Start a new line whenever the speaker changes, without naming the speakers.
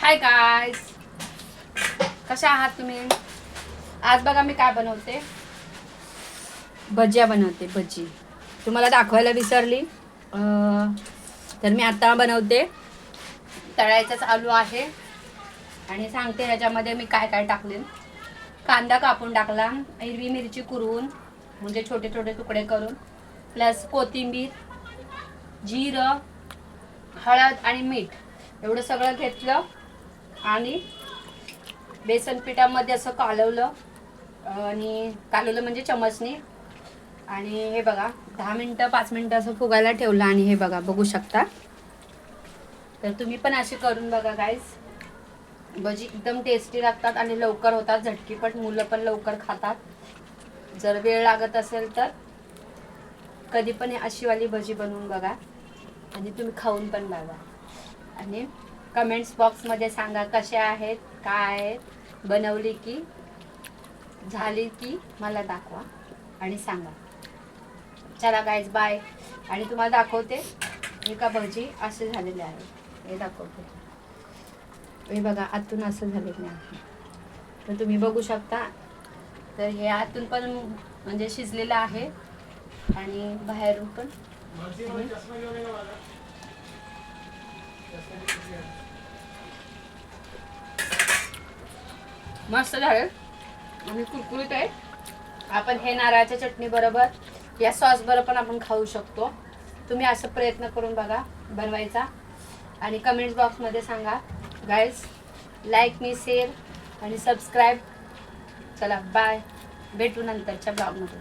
Hi guys, कशा आहात तुम्ही? आज बघा मी काय बनवते, भजिया बनवते. भजी तुम्हाला दाखवायला विसरली, तर मी आता बनवते. तळायचाच आलू आहे आणि सांगते ह्याच्यामध्ये मी काय काय टाकले. कांदा कापून टाकला, हिरवी मिरची कुरवून म्हणजे छोटे छोटे तुकडे करून, प्लस कोथिंबीर, जिरं, हळद आणि मीठ एवढं सगळं घेतलं आणि बेसन पिठामध्ये असं कालवलं आणि कालवलं म्हणजे चमचनी. आणि हे बघा 10 मिनटं 5 मिनटं असं फुगायला ठेवलं. आणि हे बघा बघू शकता. तर तुम्ही पण अशी करून बघा गाईस. भजी एकदम टेस्टी लागतात आणि लवकर होतात, झटकीपट. मुलं पण लवकर खातात. जर वेळ लागत असेल तर कधी पण अशीवाली भजी बनवून बघा आणि तुम्ही खाऊन पण बघा. आणि कमेंट्स बॉक्समध्ये सांगा कसे आहेत, काय आहेत, बनवली की झाली की मला दाखवा आणि सांगा. चला गाईज, बाय. आणि तुम्हाला दाखवते हे का भजी असे झालेले आहे, हे दाखवते. हे बघा आतून असं झालेलं आहे, तर तुम्ही बघू शकता. तर हे आतून पण म्हणजे शिजलेलं आहे आणि बाहेरून पण. मस्त झाले आणि कुरकुरीत आहे. आपण हे नारळाच्या चटणी बरोबर या सॉस बरोबर पण आपण खाऊ शकतो. तुम्ही असं प्रयत्न करून बघा बनवायचा आणि कमेंट्स बॉक्समध्ये सांगा. गाईज, लाईक मी, शेअर आणि सबस्क्राईब. चला बाय, भेटू नंतरच्या ब्लॉगमध्ये.